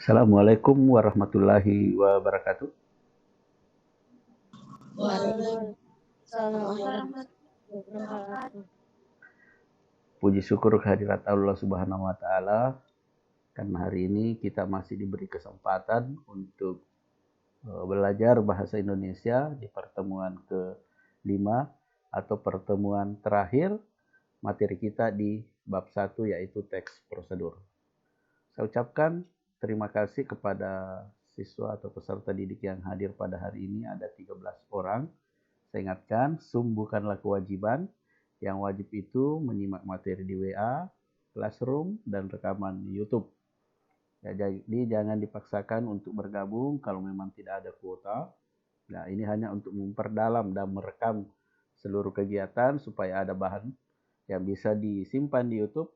Assalamualaikum warahmatullahi wabarakatuh. Waalaikumsalam warahmatullahi wabarakatuh. Puji syukur kehadirat Allah Subhanahu wa taala karena hari ini kita masih diberi kesempatan untuk belajar bahasa Indonesia di pertemuan ke-5 atau pertemuan terakhir materi kita di bab 1 yaitu teks prosedur. Saya ucapkan terima kasih kepada siswa atau peserta didik yang hadir pada hari ini, ada 13 orang. Saya ingatkan, Zoom bukanlah kewajiban. Yang wajib itu menyimak materi di WA, Classroom, dan rekaman di YouTube. Ya, jadi jangan dipaksakan untuk bergabung kalau memang tidak ada kuota. Nah, ini hanya untuk memperdalam dan merekam seluruh kegiatan supaya ada bahan yang bisa disimpan di YouTube,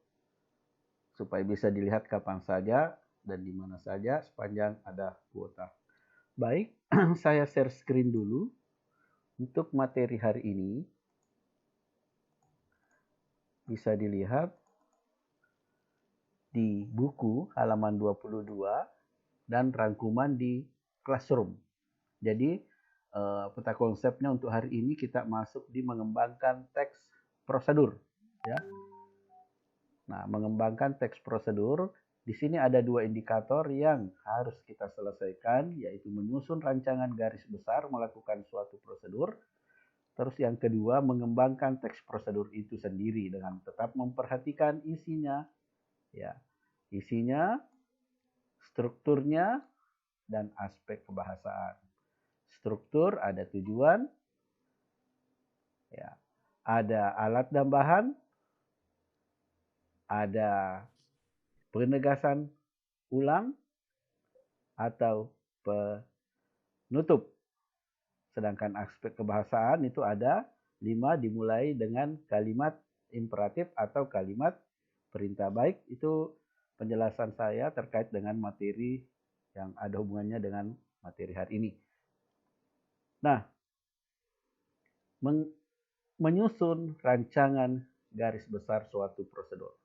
supaya bisa dilihat kapan saja dan di mana saja sepanjang ada kuota. Baik, saya share screen dulu. Untuk materi hari ini bisa dilihat di buku halaman 22 dan rangkuman di Classroom. Jadi peta konsepnya untuk hari ini kita masuk di mengembangkan teks prosedur, ya. Nah, mengembangkan teks prosedur, di sini ada 2 indikator yang harus kita selesaikan, yaitu menyusun rancangan garis besar melakukan suatu prosedur. Terus yang kedua, mengembangkan teks prosedur itu sendiri dengan tetap memperhatikan isinya, ya, isinya, strukturnya, dan aspek kebahasaan. Struktur ada tujuan, ya, ada alat dan bahan, ada penegasan ulang atau penutup. Sedangkan aspek kebahasaan itu ada 5 dimulai dengan kalimat imperatif atau kalimat perintah. Baik, itu penjelasan saya terkait dengan materi yang ada hubungannya dengan materi hari ini. Nah, menyusun rancangan garis besar suatu prosedur.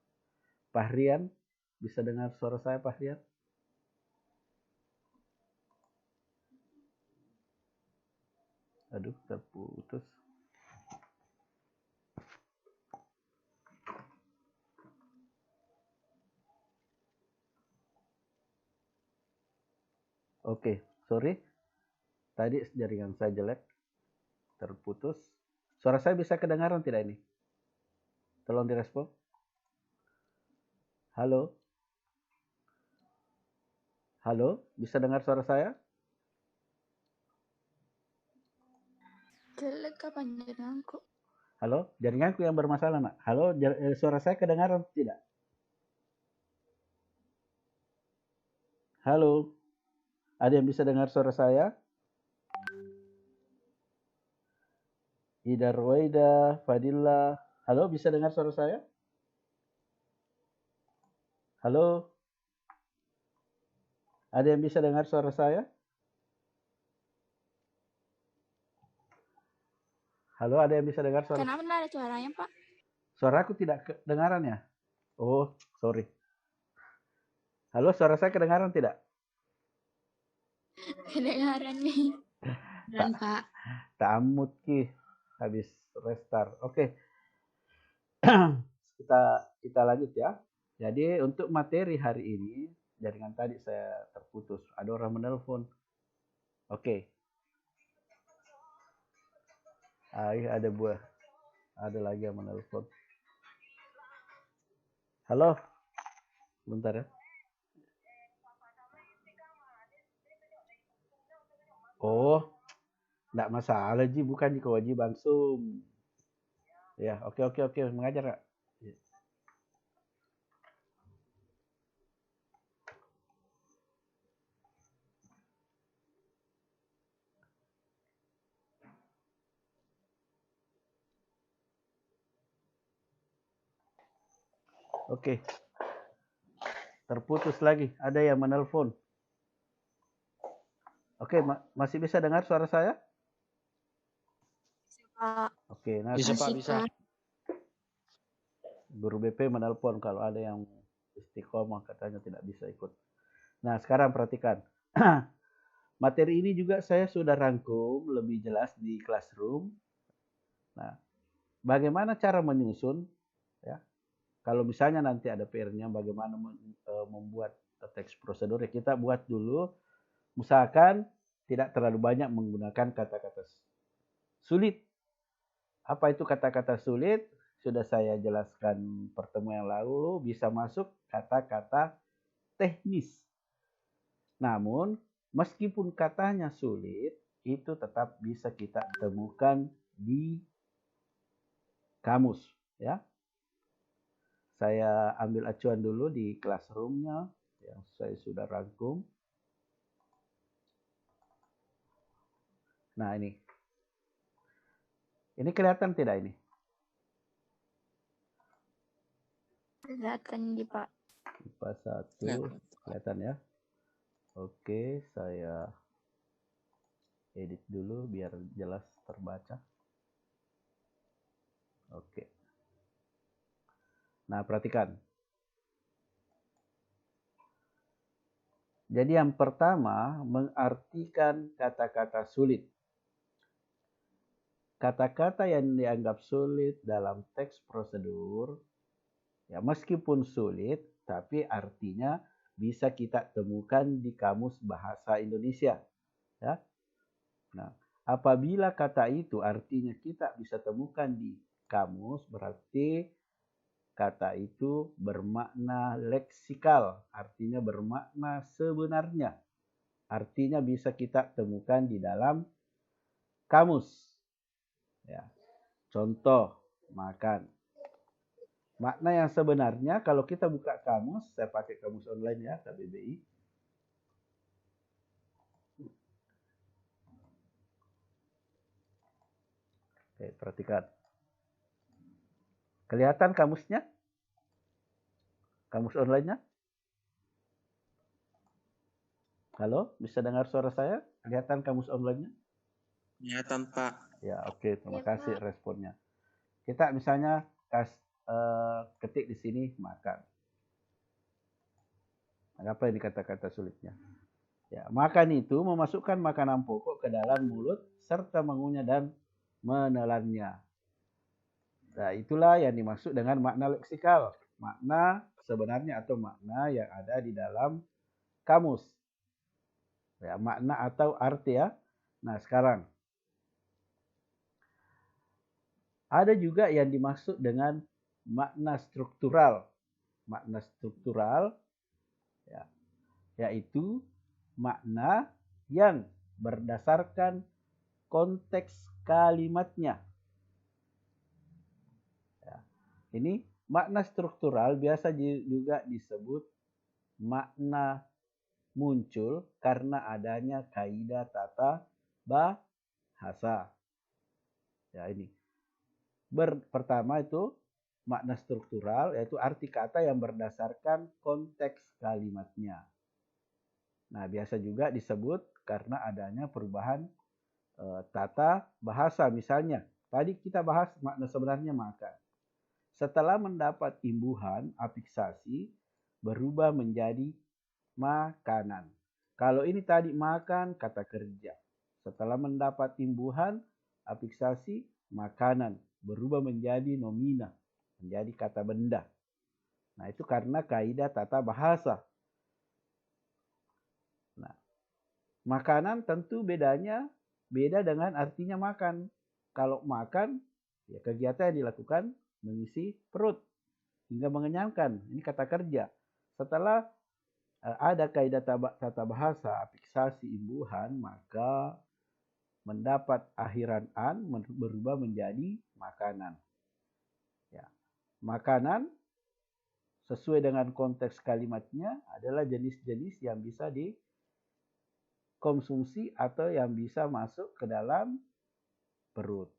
Pak Rian, bisa dengar suara saya Pak Rian? Aduh, terputus. Oke, sorry. Tadi jaringan saya jelek, terputus. Suara saya bisa kedengaran tidak ini? Tolong direspon. Halo? Halo, bisa dengar suara saya? Jelek kapan jaringanku? Halo, jaringanku yang bermasalah, Nak. Halo, suara saya kedengaran tidak? Halo, ada yang bisa dengar suara saya? Ida Ruwaida, Fadila. Halo, bisa dengar suara saya? Halo? Ada yang bisa dengar suara saya? Halo, ada yang bisa dengar suara? Kenapa tidak ada suaranya, Pak? Suaraku tidak kedengaran ya? Oh, sorry. Halo, suara saya kedengaran tidak? Kedengaran nih. Dan Pak. Tamut ki habis restart. Oke. kita lanjut ya. Jadi untuk materi hari ini, jaringan tadi saya terputus. Ada orang menelpon. Oke. Ada buah. Ada lagi yang menelpon. Halo. Bentar ya. Oh, enggak masalah Ji, bukan di kewajiban Zoom. Ya, oke, mengajar Kak. Oke. Terputus lagi, ada yang menelpon. Oke, masih bisa dengar suara saya? Oke, nah Bisa Pak, bisa. Guru BP menelpon kalau ada yang istiqomah katanya tidak bisa ikut. Nah, sekarang perhatikan. Materi ini juga saya sudah rangkum lebih jelas di Classroom. Nah, bagaimana cara menyusun? Ya, kalau misalnya nanti ada PR-nya bagaimana membuat teks prosedur, ya kita buat dulu. Usahakan tidak terlalu banyak menggunakan kata-kata sulit. Apa itu kata-kata sulit? Sudah saya jelaskan pertemuan yang lalu, bisa masuk kata-kata teknis. Namun, meskipun katanya sulit, itu tetap bisa kita temukan di kamus. Ya, saya ambil acuan dulu di Classroom-nya yang saya sudah rangkum. Nah, ini kelihatan tidak ini? Kelihatan di Pak. IPA 1 kelihatan ya. Oke, saya edit dulu biar jelas terbaca. Oke. Nah, perhatikan. Jadi yang pertama, mengartikan kata-kata sulit. Kata-kata yang dianggap sulit dalam teks prosedur, ya meskipun sulit, tapi artinya bisa kita temukan di Kamus Bahasa Indonesia. Ya. Nah, apabila kata itu artinya kita bisa temukan di kamus, berarti kata itu bermakna leksikal, artinya bermakna sebenarnya. Artinya bisa kita temukan di dalam kamus. Ya. Contoh, makan. Makna yang sebenarnya kalau kita buka kamus, saya pakai kamus online ya, KBBI. Oke, perhatikan. Kelihatan kamusnya? Kamus online-nya? Halo, bisa dengar suara saya? Kelihatan kamus online-nya? Kelihatan, Pak. Ya, oke, terima Ya, kasih Pak. responnya. Kita misalnya ketik di sini makan. Apa ini kata-kata sulitnya? Ya, makan itu memasukkan makanan pokok ke dalam mulut serta mengunyah dan menelannya. Nah, itulah yang dimaksud dengan makna leksikal. Makna sebenarnya atau makna yang ada di dalam kamus. Ya, makna atau arti ya. Nah, sekarang ada juga yang dimaksud dengan makna struktural. Makna struktural ya, yaitu makna yang berdasarkan konteks kalimatnya. Ya, ini makna struktural biasa juga disebut makna muncul karena adanya kaidah tata bahasa. Ya, ini. Pertama itu makna struktural, yaitu arti kata yang berdasarkan konteks kalimatnya. Nah, biasa juga disebut karena adanya perubahan tata bahasa. Misalnya, tadi kita bahas makna sebenarnya makan. Setelah mendapat imbuhan afiksasi, berubah menjadi makanan. Kalau ini tadi makan, kata kerja. Setelah mendapat imbuhan afiksasi, makanan. Berubah menjadi nomina, menjadi kata benda. Nah, itu karena kaidah tata bahasa. Nah, makanan tentu beda dengan artinya makan. Kalau makan, ya kegiatan yang dilakukan mengisi perut hingga mengenyangkan. Ini kata kerja. Setelah ada kaidah tata bahasa afiksasi imbuhan, maka mendapat akhiran an berubah menjadi makanan. Ya. Makanan sesuai dengan konteks kalimatnya adalah jenis-jenis yang bisa dikonsumsi atau yang bisa masuk ke dalam perut.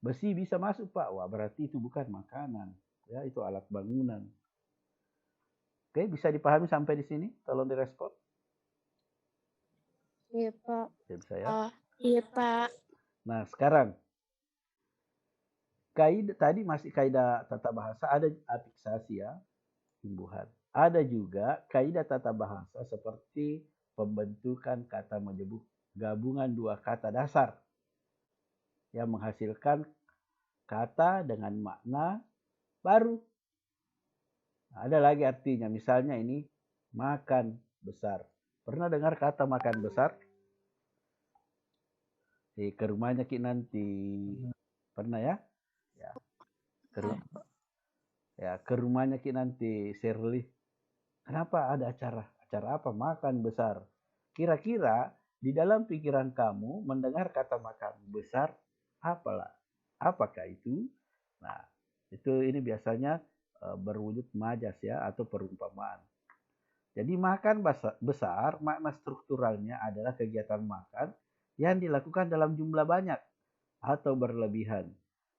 Besi bisa masuk, Pak. Wah, berarti itu bukan makanan. Ya, itu alat bangunan. Oke, bisa dipahami sampai di sini? Tolong direspon. Iya, Pak. Ya, bisa ya. Iya, Pak. Nah, sekarang kaidah tadi masih kaidah tata bahasa, ada afiksasi ya, imbuhan. Ada juga kaidah tata bahasa seperti pembentukan kata menyebut gabungan dua kata dasar yang menghasilkan kata dengan makna baru. Ada lagi artinya, misalnya ini makan besar. Pernah dengar kata makan besar? Ke rumahnya Ki nanti. Pernah ya? Ke rumahnya Ki nanti, Shirley. Kenapa ada acara? Acara apa? Makan besar. Kira-kira di dalam pikiran kamu mendengar kata makan besar, apakah itu? Nah, ini biasanya berwujud majas ya, atau perumpamaan. Jadi makan besar, makna strukturalnya adalah kegiatan makan yang dilakukan dalam jumlah banyak atau berlebihan,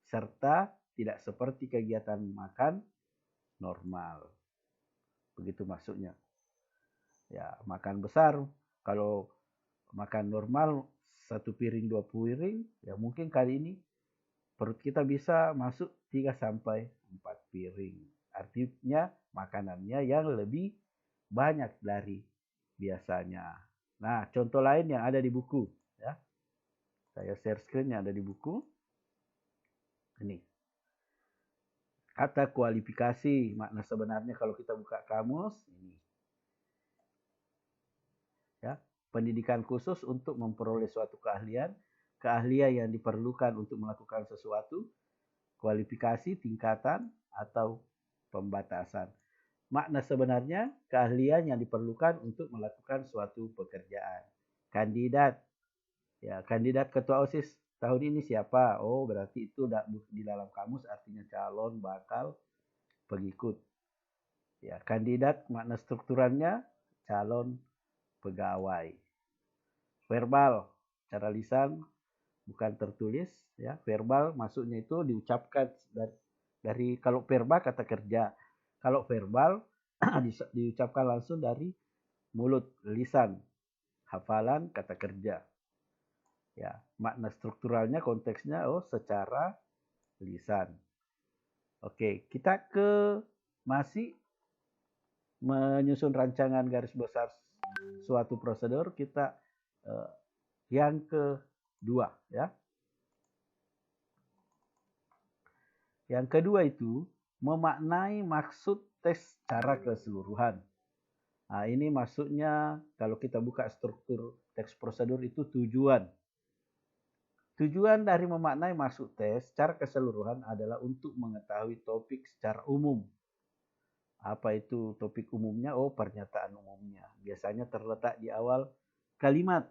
serta tidak seperti kegiatan makan normal. Begitu maksudnya. Ya, makan besar. Kalau makan normal 1 piring 2 piring, ya mungkin kali ini perut kita bisa masuk 3 sampai 4 piring. Artinya makanannya yang lebih banyak dari biasanya. Nah, contoh lain yang ada di buku, ya. Saya share screen yang ada di buku. Ini. Kata kualifikasi, makna sebenarnya kalau kita buka kamus, ini. Ya, pendidikan khusus untuk memperoleh suatu keahlian yang diperlukan untuk melakukan sesuatu, kualifikasi, tingkatan, atau pembatasan. Makna sebenarnya keahlian yang diperlukan untuk melakukan suatu pekerjaan. Kandidat, ya kandidat ketua OSIS tahun ini siapa? Oh, berarti itu di dalam kamus artinya calon, bakal, pengikut. Ya, kandidat makna strukturannya calon pegawai. Verbal, cara lisan bukan tertulis, ya. Verbal maksudnya itu diucapkan dari kalau verba kata kerja. Kalau verbal diucapkan langsung dari mulut, lisan, hafalan, kata kerja. Ya, makna strukturalnya konteksnya secara lisan. Oke, kita masih menyusun rancangan garis besar suatu prosedur, kita yang kedua, ya. Yang kedua itu memaknai maksud teks secara keseluruhan. Nah, ini maksudnya kalau kita buka struktur teks prosedur itu tujuan. Tujuan dari memaknai maksud teks secara keseluruhan adalah untuk mengetahui topik secara umum. Apa itu topik umumnya? Pernyataan umumnya. Biasanya terletak di awal kalimat.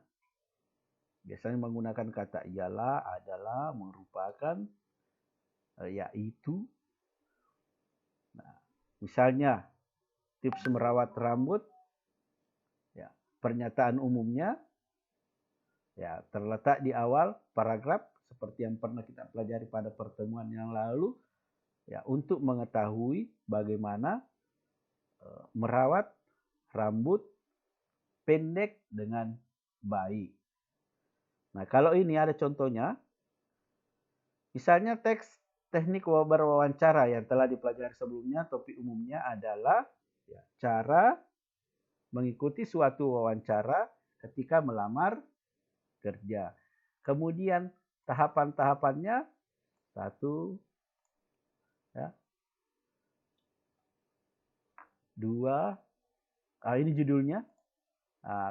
Biasanya menggunakan kata ialah, adalah, merupakan, yaitu. Nah, misalnya tips merawat rambut, ya, pernyataan umumnya ya terletak di awal paragraf seperti yang pernah kita pelajari pada pertemuan yang lalu, ya, untuk mengetahui bagaimana merawat rambut pendek dengan baik. Nah, kalau ini ada contohnya, misalnya teks teknik berwawancara yang telah dipelajari sebelumnya, topik umumnya adalah ya, cara mengikuti suatu wawancara ketika melamar kerja. Kemudian tahapan-tahapannya 1, ya, 2, ini judulnya.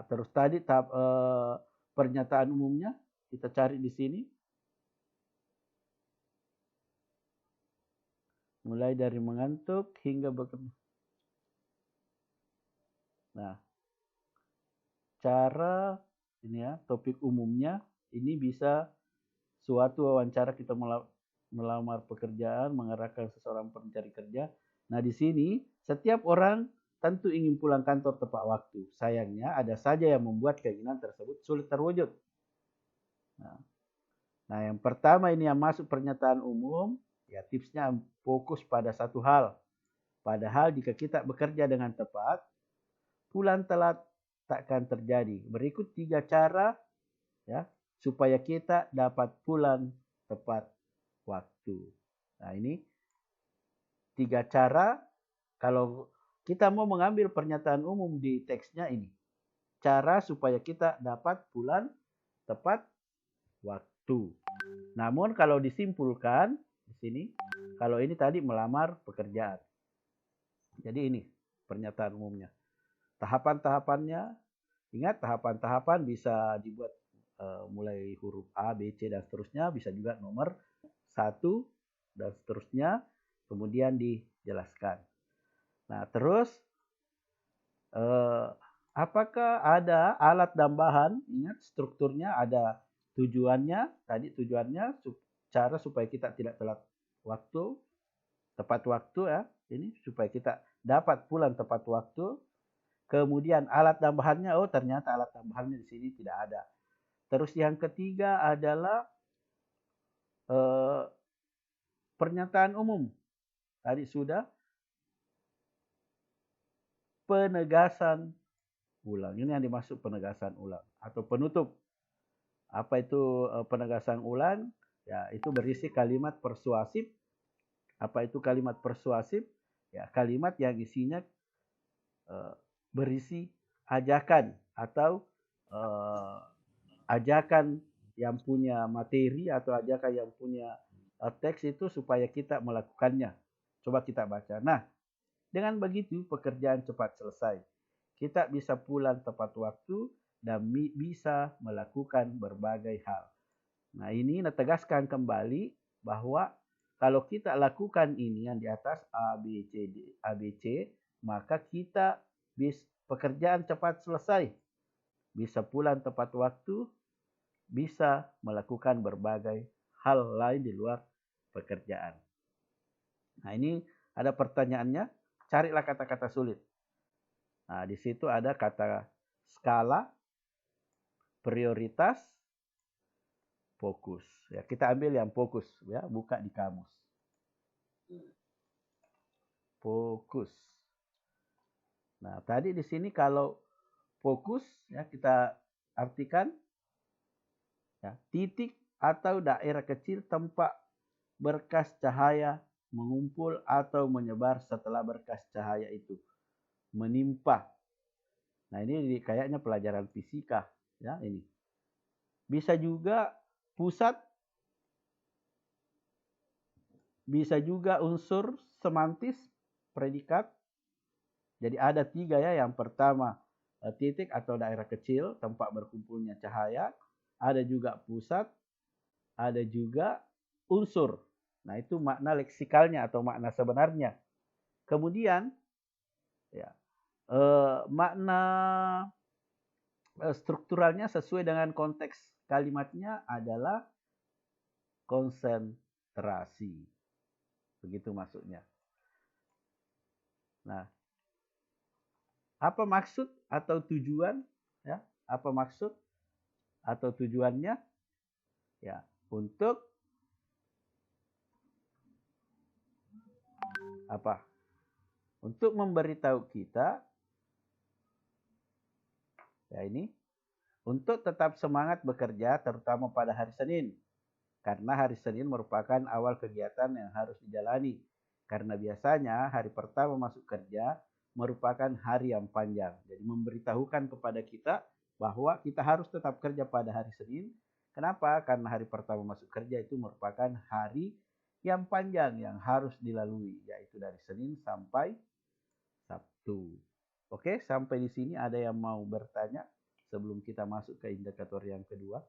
Terus tadi tahap pernyataan umumnya kita cari di sini. Mulai dari mengantuk hingga bekerja. Nah, cara ini ya, topik umumnya ini bisa suatu wawancara kita melamar pekerjaan, mengarahkan seseorang pencari kerja. Nah, di sini setiap orang tentu ingin pulang kantor tepat waktu. Sayangnya ada saja yang membuat keinginan tersebut sulit terwujud. Nah, yang pertama ini yang masuk pernyataan umum, ya tipsnya fokus pada satu hal. Padahal jika kita bekerja dengan tepat, pulang telat takkan terjadi. Berikut 3 cara ya supaya kita dapat pulang tepat waktu. Nah, ini 3 cara. Kalau kita mau mengambil pernyataan umum di teksnya ini. Cara supaya kita dapat pulang tepat waktu. Namun kalau disimpulkan di sini, kalau ini tadi melamar pekerjaan. Jadi ini pernyataan umumnya. Tahapan-tahapannya, ingat tahapan-tahapan bisa dibuat mulai huruf A, B, C, dan seterusnya. Bisa juga nomor 1 dan seterusnya. Kemudian dijelaskan. Nah, terus apakah ada alat dan bahan? Ingat strukturnya ada tujuannya. Tadi tujuannya cara supaya kita tidak telat waktu, tepat waktu ya. Ini supaya kita dapat pulang tepat waktu. Kemudian alat dan bahannya, oh ternyata alat dan bahannya di sini tidak ada. Terus yang ketiga adalah pernyataan umum. Tadi sudah. Penegasan ulang. Ini yang dimaksud penegasan ulang atau penutup. Apa itu penegasan ulang? Ya, itu berisi kalimat persuasif. Apa itu kalimat persuasif? Ya, kalimat yang isinya berisi ajakan atau ajakan yang punya materi atau ajakan yang punya teks itu supaya kita melakukannya. Coba kita baca. Nah, dengan begitu pekerjaan cepat selesai. Kita bisa pulang tepat waktu dan bisa melakukan berbagai hal. Nah, ini netegaskan kembali bahwa kalau kita lakukan ini yang di atas A, B, C, D, A, B, C, maka kita pekerjaan cepat selesai. Bisa pulang tepat waktu, bisa melakukan berbagai hal lain di luar pekerjaan. Nah, ini ada pertanyaannya. Carilah kata-kata sulit. Nah, di situ ada kata skala, prioritas, fokus. Ya, kita ambil yang fokus, ya, buka di kamus. Fokus. Nah, tadi di sini kalau fokus, ya kita artikan ya, titik atau daerah kecil tempat berkas cahaya mengumpul atau menyebar setelah berkas cahaya itu menimpa. Nah, ini kayaknya pelajaran fisika ya ini. Bisa juga pusat, bisa juga unsur semantis, predikat. Jadi ada 3 ya. Yang pertama titik atau daerah kecil tempat berkumpulnya cahaya. Ada juga pusat, ada juga unsur. Nah, itu makna leksikalnya atau makna sebenarnya. Kemudian ya, makna strukturalnya sesuai dengan konteks kalimatnya adalah konsentrasi. Begitu maksudnya. Nah, apa maksud atau tujuan? Ya, apa maksud atau tujuannya? Ya, untuk apa? Untuk memberitahu kita ya ini untuk tetap semangat bekerja terutama pada hari Senin. Karena hari Senin merupakan awal kegiatan yang harus dijalani. Karena biasanya hari pertama masuk kerja merupakan hari yang panjang. Jadi memberitahukan kepada kita bahwa kita harus tetap kerja pada hari Senin. Kenapa? Karena hari pertama masuk kerja itu merupakan hari yang panjang yang harus dilalui. Yaitu dari Senin sampai Sabtu. Oke, sampai di sini ada yang mau bertanya sebelum kita masuk ke indikator yang kedua?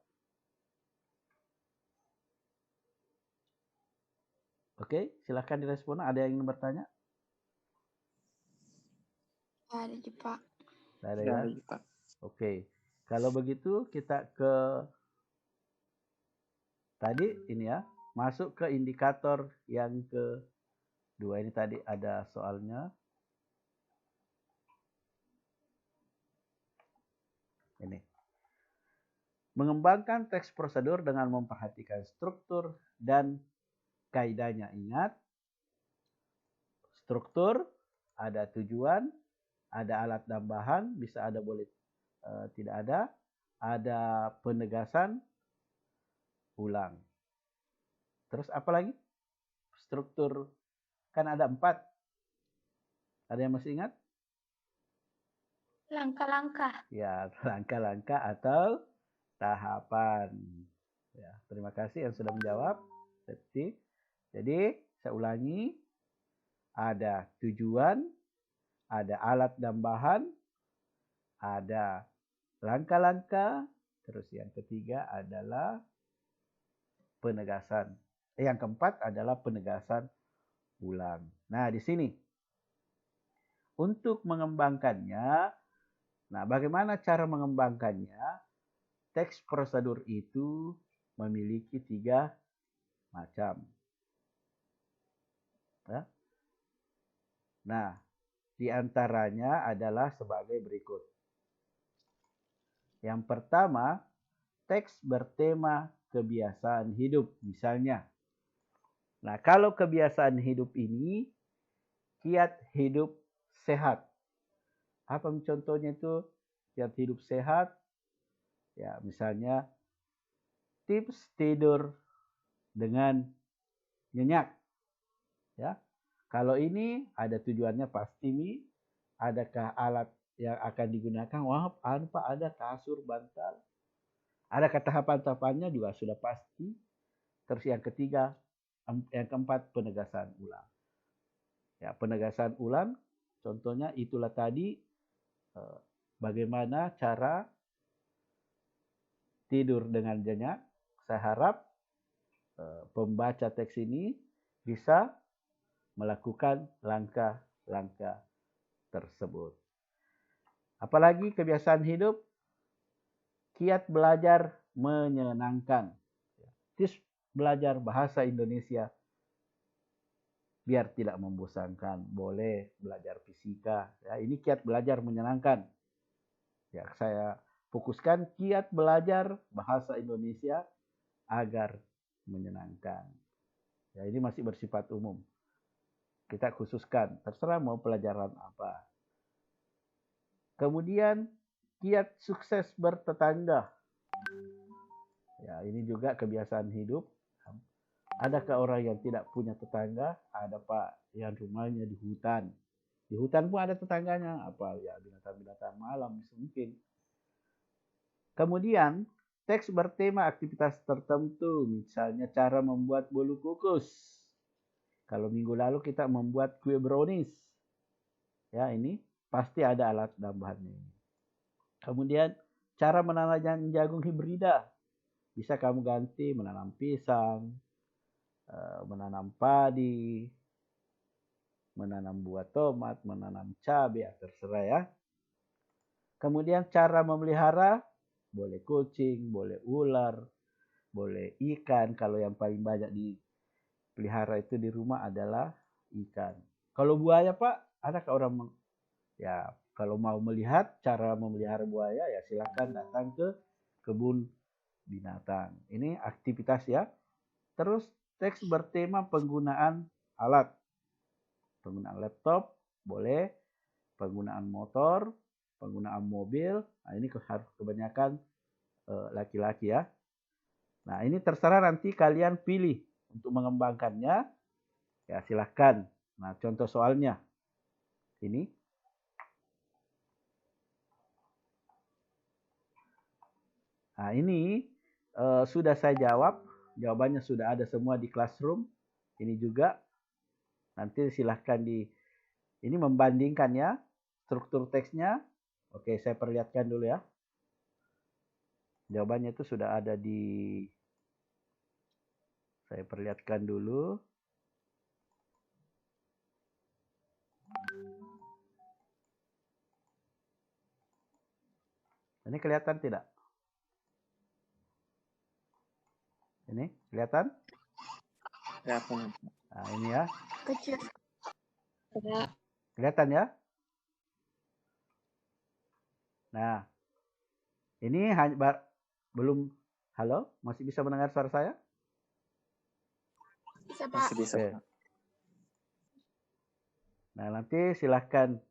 Oke, silahkan direspon. Ada yang ingin bertanya? Ada di Pak. Ada ya? Pak. Oke, kalau begitu kita ke tadi ini ya, masuk ke indikator yang kedua. Ini tadi ada soalnya. Ini. Mengembangkan teks prosedur dengan memperhatikan struktur dan kaidahnya. Ingat, struktur, ada tujuan, ada alat dan bahan, bisa ada boleh tidak ada penegasan ulang. Terus apa lagi? Struktur, kan ada 4. Ada yang masih ingat? Langkah-langkah. Ya, langkah-langkah atau tahapan. Ya, terima kasih yang sudah menjawab. Jadi, saya ulangi. Ada tujuan, ada alat dan bahan, ada langkah-langkah, terus yang ketiga adalah penegasan. Yang keempat adalah penegasan ulang. Nah, di sini untuk mengembangkannya, nah bagaimana cara mengembangkannya? Teks prosedur itu memiliki 3 macam. Ya. Nah, di antaranya adalah sebagai berikut. Yang pertama, teks bertema kebiasaan hidup. Misalnya, nah kalau kebiasaan hidup ini, kiat hidup sehat. Apa contohnya itu? Kiat hidup sehat. Ya, misalnya tips tidur dengan nyenyak. Ya. Kalau ini ada tujuannya pasti nih, adakah alat yang akan digunakan? Wah, Pak, ada kasur, bantal. Ada tahapan-tahapannya juga sudah pasti. Terus yang ketiga, yang keempat penegasan ulang. Ya, penegasan ulang contohnya itulah tadi bagaimana cara tidur dengan nyenyak. Saya harap pembaca teks ini bisa melakukan langkah-langkah tersebut. Apalagi kebiasaan hidup, kiat belajar menyenangkan. Tips belajar bahasa Indonesia biar tidak membosankan. Boleh belajar fisika. Ya, ini kiat belajar menyenangkan. Ya, saya fokuskan kiat belajar bahasa Indonesia agar menyenangkan. Ya, ini masih bersifat umum. Kita khususkan, terserah mau pelajaran apa. Kemudian, kiat sukses bertetangga. Ya, ini juga kebiasaan hidup. Adakah orang yang tidak punya tetangga? Ada Pak, yang rumahnya di hutan. Di hutan pun ada tetangganya. Apa ya, binatang-binatang malam mungkin. Kemudian, teks bertema aktivitas tertentu. Misalnya cara membuat bolu kukus. Kalau minggu lalu kita membuat kue brownies. Ya, ini pasti ada alat dan bahannya. Kemudian, cara menanam jagung hibrida. Bisa kamu ganti menanam pisang, menanam padi, menanam buah tomat, menanam cabai, terserah ya. Kemudian cara memelihara, boleh kucing, boleh ular, boleh ikan. Kalau yang paling banyak dipelihara itu di rumah adalah ikan. Kalau buaya Pak, adakah orang ya kalau mau melihat cara memelihara buaya ya silakan datang ke kebun binatang. Ini aktivitas ya. Terus teks bertema penggunaan alat. Penggunaan laptop boleh, penggunaan motor, penggunaan mobil. Nah, ini harus kebanyakan laki-laki ya. Nah, ini terserah nanti kalian pilih untuk mengembangkannya. Ya, silahkan. Nah, contoh soalnya. Ini. Nah, ini sudah saya jawab. Jawabannya sudah ada semua di Classroom. Ini juga. Nanti silahkan ini membandingkan ya. Struktur teksnya. Oke, saya perlihatkan dulu ya. Jawabannya itu sudah ada saya perlihatkan dulu. Ini kelihatan tidak? Ini kelihatan? Kelihatan. Nah, ini ya. Kecil. Kelihatan ya? Nah, ini belum. Halo, masih bisa mendengar suara saya? Bisa Pak. Masih bisa. Oke. Nah, nanti silahkan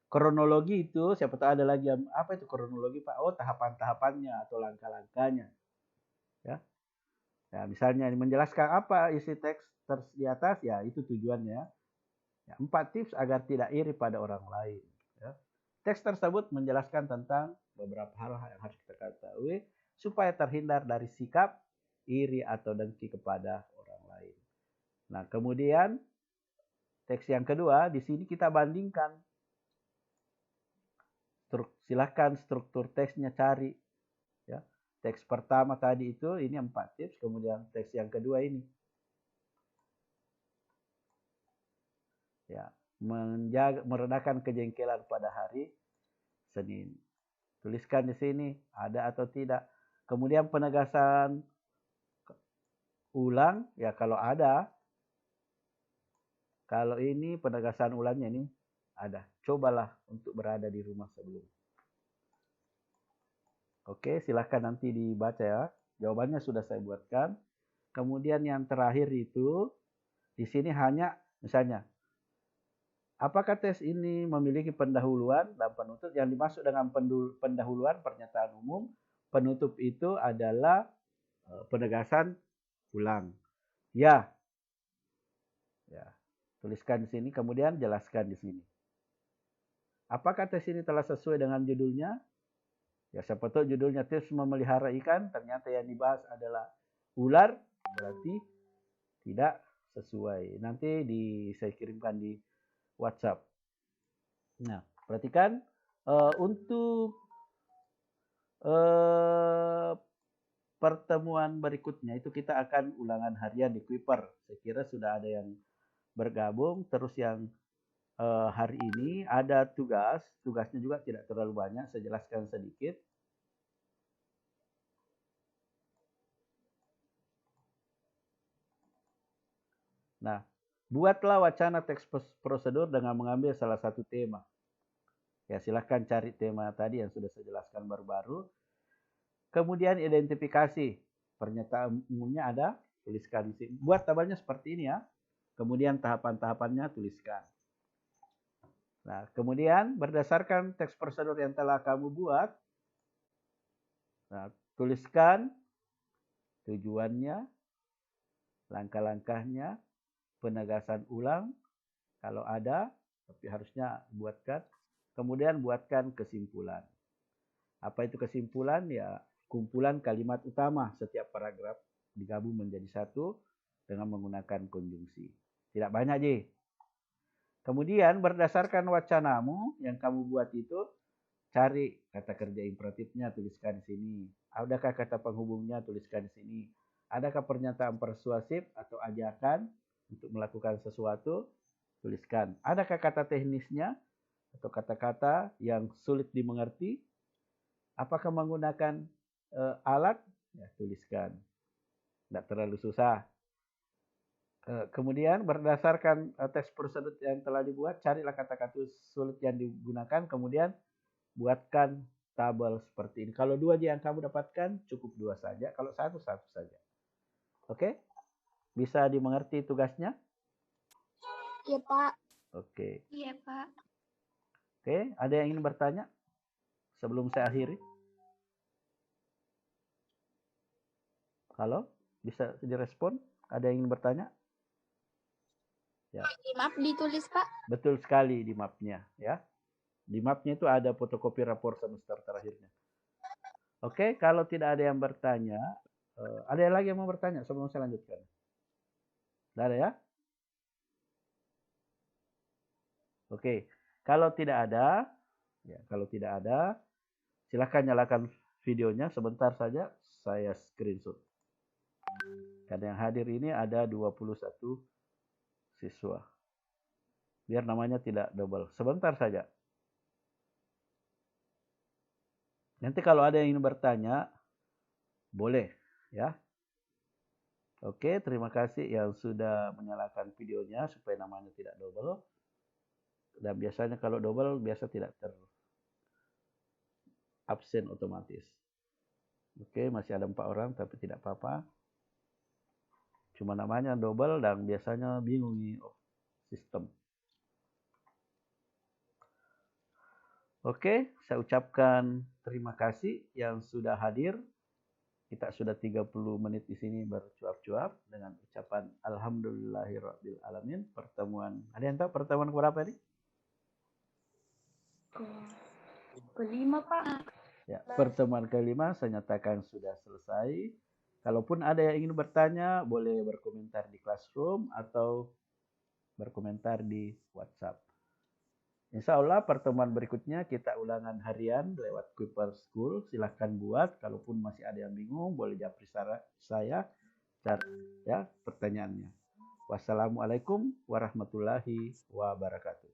kronologi itu, siapa tahu ada lagi yang, apa itu kronologi Pak? Oh, tahapan-tahapannya atau langkah-langkahnya. Ya. Ya, misalnya menjelaskan apa isi teks di atas, ya itu tujuannya. Ya, 4 tips agar tidak iri pada orang lain. Ya. Teks tersebut menjelaskan tentang beberapa hal yang harus kita ketahui supaya terhindar dari sikap iri atau dengki kepada orang lain. Nah, kemudian teks yang kedua, di sini kita bandingkan. Silahkan struktur teksnya cari. Ya. Teks pertama tadi itu, ini 4 tips. Kemudian teks yang kedua ini. Ya, meredakan kejengkelan pada hari Senin. Tuliskan di sini, ada atau tidak. Kemudian penegasan ulang, ya kalau ada. Kalau ini penegasan ulangnya ini ada. Cobalah untuk berada di rumah sebelum. Oke, silahkan nanti dibaca ya. Jawabannya sudah saya buatkan. Kemudian yang terakhir itu, di sini hanya misalnya, apakah tes ini memiliki pendahuluan dan penutup? Yang dimaksud dengan pendahuluan pernyataan umum, penutup itu adalah penegasan ulang. Ya. Ya. Tuliskan di sini, kemudian jelaskan di sini. Apakah tes ini telah sesuai dengan judulnya? Ya, siapa tahu judulnya tips memelihara ikan, ternyata yang dibahas adalah ular, berarti tidak sesuai. Nanti saya kirimkan di WhatsApp. Nah, perhatikan untuk pertemuan berikutnya itu kita akan ulangan harian di Kuiper. Saya kira sudah ada yang bergabung. Terus yang hari ini ada tugasnya juga tidak terlalu banyak, saya jelaskan sedikit. Nah, buatlah wacana teks prosedur dengan mengambil salah satu tema. Ya, silahkan cari tema tadi yang sudah saya jelaskan baru-baru. Kemudian identifikasi. Pernyataan umumnya ada, tuliskan di sini. Buat tabelnya seperti ini ya. Kemudian tahapan-tahapannya tuliskan. Nah, kemudian berdasarkan teks prosedur yang telah kamu buat, nah, tuliskan tujuannya, langkah-langkahnya, penegasan ulang, kalau ada, tapi harusnya buatkan. Kemudian buatkan kesimpulan. Apa itu kesimpulan? Ya, kumpulan kalimat utama setiap paragraf digabung menjadi satu dengan menggunakan konjungsi. Tidak banyak, Ji. Kemudian berdasarkan wacanamu yang kamu buat itu, cari kata kerja imperatifnya, tuliskan di sini. Adakah kata penghubungnya, tuliskan di sini. Adakah pernyataan persuasif atau ajakan untuk melakukan sesuatu, tuliskan. Adakah kata teknisnya atau kata-kata yang sulit dimengerti? Apakah menggunakan alat? Ya, tuliskan. Tidak terlalu susah. Kemudian berdasarkan teks prosedur yang telah dibuat, carilah kata-kata sulit yang digunakan, kemudian buatkan tabel seperti ini. Kalau 2 yang kamu dapatkan, cukup 2 saja. Kalau 1 saja. Oke? Bisa dimengerti tugasnya? Iya, Pak. Oke. Iya, Pak. Oke, ada yang ingin bertanya sebelum saya akhiri? Halo? Bisa direspon? Ada yang ingin bertanya? Ya. Di map ditulis, Pak. Betul sekali di mapnya, ya. Di mapnya itu ada fotokopi rapor semester terakhirnya. Oke, kalau tidak ada yang bertanya, ada lagi yang mau bertanya sebelum saya lanjutkan? Tidak ada ya? Oke, kalau tidak ada, silakan nyalakan videonya sebentar saja, saya screenshot. Karena yang hadir ini ada 21 siswa. Biar namanya tidak double. Sebentar saja. Nanti kalau ada yang ingin bertanya, boleh ya. Oke, terima kasih yang sudah menyalakan videonya supaya namanya tidak double. Dan biasanya kalau double biasa tidak absen otomatis. Oke, masih ada 4 orang tapi tidak apa-apa. Cuma namanya double dan biasanya bingung nih sistem. Oke, saya ucapkan terima kasih yang sudah hadir. Kita sudah 30 menit di sini bercuap-cuap dengan ucapan alhamdulillahirabbil alamin. Pertemuan, ada yang tahu pertemuan berapa ini? Kelima, Pak. Ya, pertemuan kelima saya nyatakan sudah selesai. Kalaupun ada yang ingin bertanya, boleh berkomentar di Classroom atau berkomentar di WhatsApp. Insya Allah pertemuan berikutnya kita ulangan harian lewat Kuiper School. Silahkan buat. Kalaupun masih ada yang bingung, boleh japri saya ya pertanyaannya. Wassalamualaikum warahmatullahi wabarakatuh.